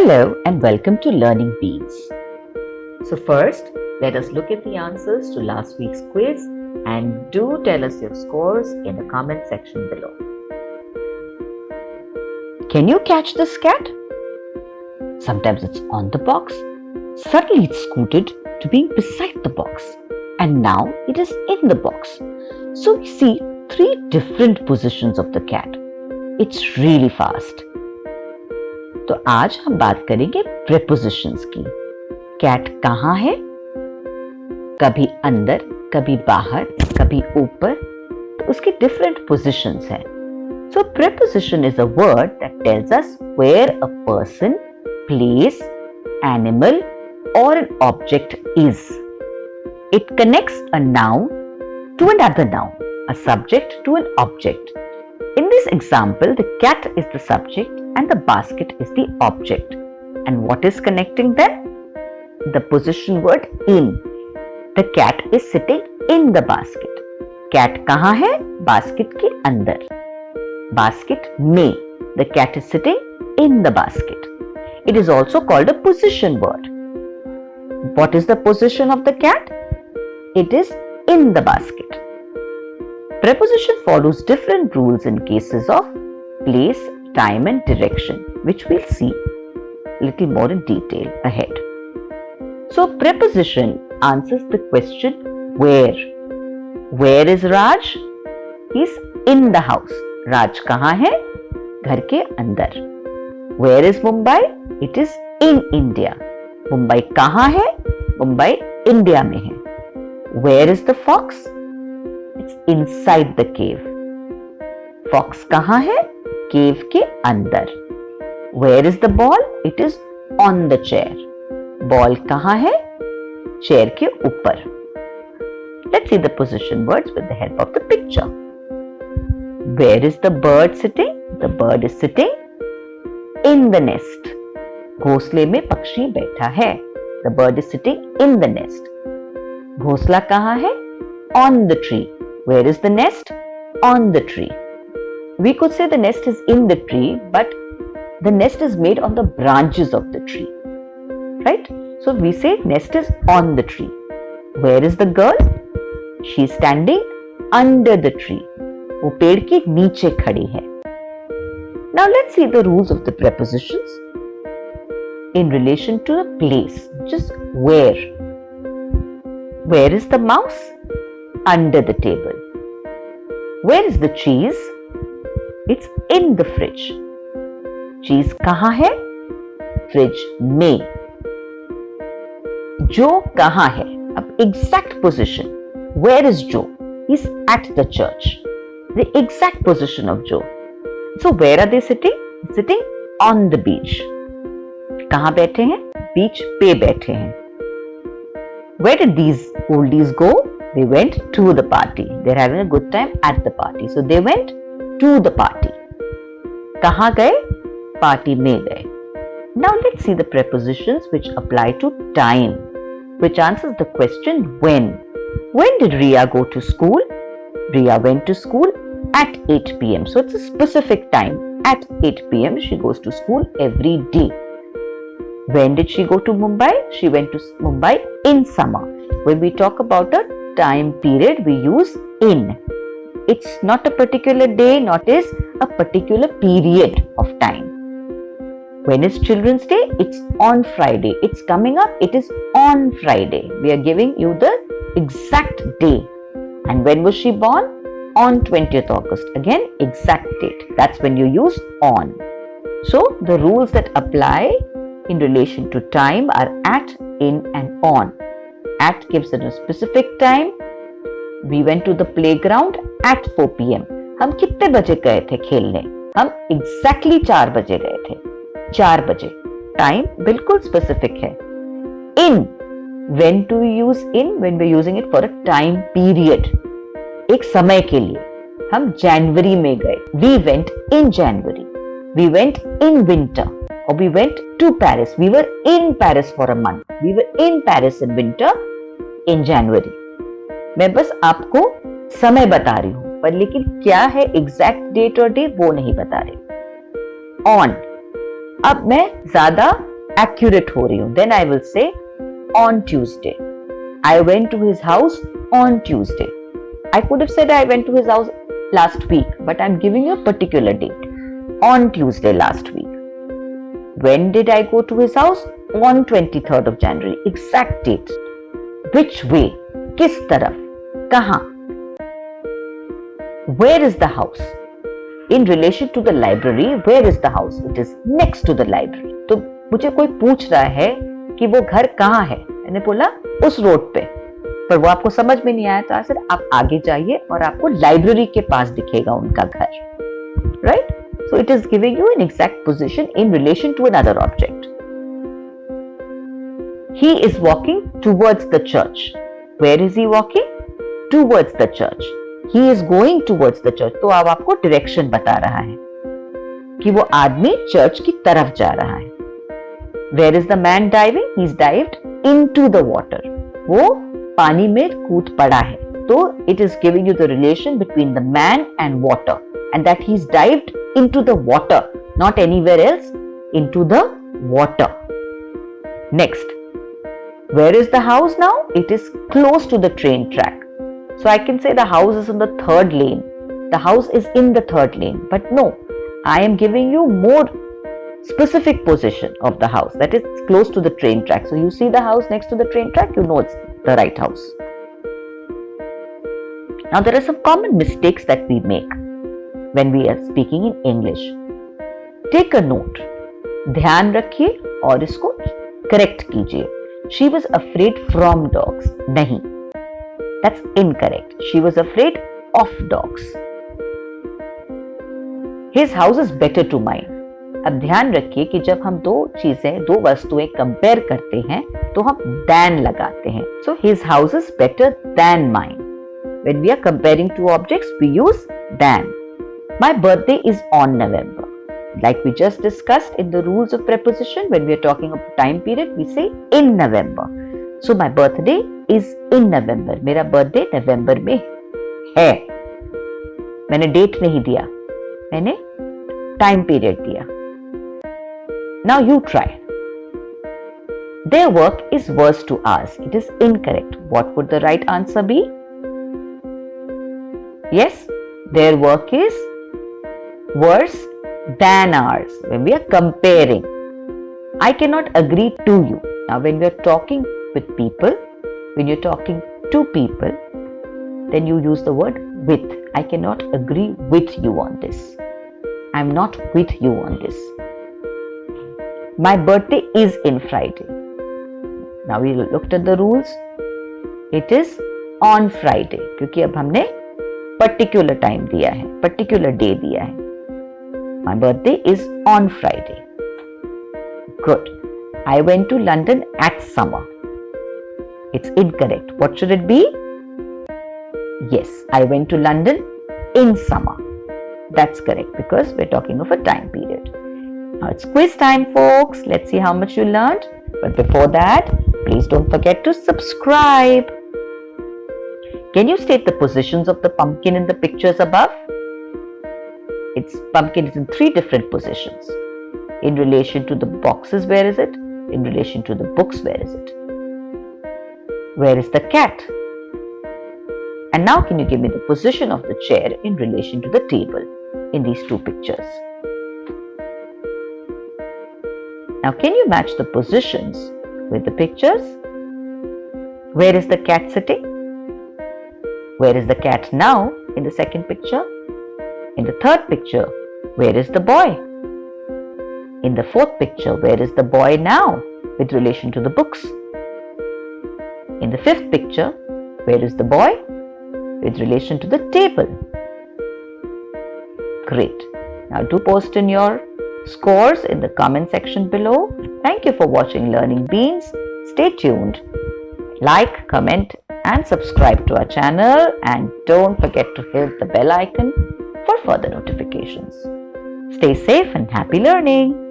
Hello and welcome to Learning Beats. So first, let us look at the answers to last week's quiz and do tell us your scores in the comment section below. Can you catch this cat? Sometimes it's on the box. Suddenly it's scooted to being beside the box. And now it is in the box. So we see three different positions of the cat. It's really fast. तो आज हम बात करेंगे prepositions की. Cat कहाँ है? कभी अंदर, कभी बाहर, कभी ऊपर, तो उसकी different positions हैं. So preposition is a word that tells us where a person, place, animal or an object is. It connects a noun to another noun, a subject to an object. In this example, the cat is the subject and the basket is the object. And what is connecting them? The position word in. The cat is sitting in the basket. Cat कहाँ है? Basket के अंदर. Basket में. The cat is sitting in the basket. It is also called a position word. What is the position of the cat? It is in the basket. Preposition follows different rules in cases of place, time and direction, which we'll see a little more in detail ahead. So preposition answers the question where. Where is Raj? He's in the house. Raj कहाँ है? घर के अंदर. Where is Mumbai? It is in India. Mumbai कहाँ है? Mumbai India में है. Where is the fox? It's inside the cave. Fox कहाँ है? Cave के अंदर. Where is the ball? It is on the chair. Ball कहाँ है? Chair के ऊपर. Let's see the position words with the help of the picture. Where is the bird sitting? The bird is sitting in the nest. घोंसले में पक्षी बैठा है. The bird is sitting in the nest. घोंसला कहाँ है? On the tree. Where is the nest? On the tree. We could say the nest is in the tree, but the nest is made on the branches of the tree. Right? So we say nest is on the tree. Where is the girl? She is standing under the tree. वो पेड़ के नीचे खड़ी है. Now let's see the rules of the prepositions in relation to a place, which is where. Where is the mouse? Under the table. Where is the cheese? It's in the fridge. Cheese कहाँ है? Fridge में. Joe कहाँ है? अब exact position. Where is Joe? He's at the church. The exact position of Joe. So where are they sitting? Sitting on the beach. कहाँ बैठे हैं? Beach पे बैठे हैं. Where did these oldies go? They went to the party. They're having a good time at the party. So they went to the party. कहाँ गए? Party में गए. Now let's see the prepositions which apply to time, which answers the question when. When did Riya go to school? Riya went to school at 8 p.m. So it's a specific time. At 8 p.m. she goes to school every day. When did she go to Mumbai? She went to Mumbai in summer. When we talk about a time period, we use in. It's not a particular day, not is a particular period of time. When is Children's Day? It's on Friday. It's coming up. It is on Friday. We are giving you the exact day. And when was she born? On 20th August. Again, exact date. That's when you use on. So the rules that apply in relation to time are at, in and on. At gives it a specific time. We went to the playground at 4 p.m. हम कितने बजे गए थे खेलने? हम exactly 4 बजे गए थे. 4 बजे. Time बिल्कुल specific है. In. When do we use in? When we're using it for a time period. एक समय के लिए. हम January में गए. We went in January. We went in winter. Or we went to Paris. We were in Paris for a month. We were in Paris in winter in January. मैं बस आपको समय बता रही हूं, पर लेकिन क्या है एग्जैक्ट डेट और डे वो नहीं बता रही. ऑन. अब मैं ज्यादा accurate हो रही हूँ, then I will say on Tuesday. I went to his house on Tuesday. I could have said I went to his house last week, but I'm giving you a particular date. On Tuesday last week. When did I go to his house? On 23rd of January. Exact date. Which way? किस तरफ? कहाँ? Where is the house? In relation to the library, where is the house? It is next to the library. तो मुझे कोई पूछ रहा है कि वो घर कहाँ है? मैंने बोला उस रोड पे, पर वो आपको समझ में नहीं आया, तो आज आप आगे जाइए और आपको लाइब्रेरी के पास दिखेगा उनका घर. Right? So it is giving you an exact position in relation to another object. He is walking towards the church. Where is he walking? Towards the church. He is going towards the church. तो अब आपको direction बता रहा है कि वो आदमी church की तरफ जा रहा है. Where is the man diving? He's dived into the water. वो पानी में कूद पड़ा है. तो it is giving you the relation between the man and water, and that he's dived into the water, not anywhere else, into the water. Next, where is the house now? It is close to the train track. So I can say the house is in the third lane. The house is in the third lane. But no, I am giving you more specific position of the house. That is close to the train track. So you see the house next to the train track, you know it's the right house. Now there are some common mistakes that we make when we are speaking in English. Take a note. ध्यान रखिए और इसको correct कीजिए. She was afraid from dogs. नहीं. That's incorrect. She was afraid of dogs. His house is better to mine. अब ध्यान रखिए कि जब हम दो वस्तुएं कंपेयर करते हैं तो हम than लगाते हैं. So his house is better than mine. When we are comparing two objects, we use than. My birthday is on November. Like we just discussed in the rules of preposition, when we are talking of time period, we say in November. So my birthday is in November. मेरा birthday November में है. मैंने date नहीं दिया, मैंने time period दिया. Now you try. Their work is worse to ours. It is incorrect. What would the right answer be? Yes, their work is worse than ours. When we are comparing, I cannot agree to you. Now when we are talking with people, when you're talking to people, then you use the word with. I cannot agree with you on this. I'm not with you on this. My birthday is in Friday. Now we looked at the rules. It is on Friday क्योंकि अब हमने particular time दिया है, particular day दिया है. My birthday is on Friday. Good. I went to London at summer. It's incorrect. What should it be? Yes, I went to London in summer. That's correct because we're talking of a time period. Now it's quiz time, folks. Let's see how much you learned. But before that, please don't forget to subscribe. Can you state the positions of the pumpkin in the pictures above? Its pumpkin is in 3 different positions. In relation to the boxes, where is it? In relation to the books, where is it? Where is the cat? And now can you give me the position of the chair in relation to the table in these 2 pictures? Now can you match the positions with the pictures? Where is the cat sitting? Where is the cat now in the second picture? In the third picture, where is the boy? In the fourth picture, where is the boy now with relation to the books? In the fifth picture, where is the boy with relation to the table? Great. Now do post in your scores in the comment section below. Thank you for watching Learning Beans. Stay tuned. Like, comment and subscribe to our channel, and don't forget to hit the bell icon for further notifications. Stay safe and happy learning.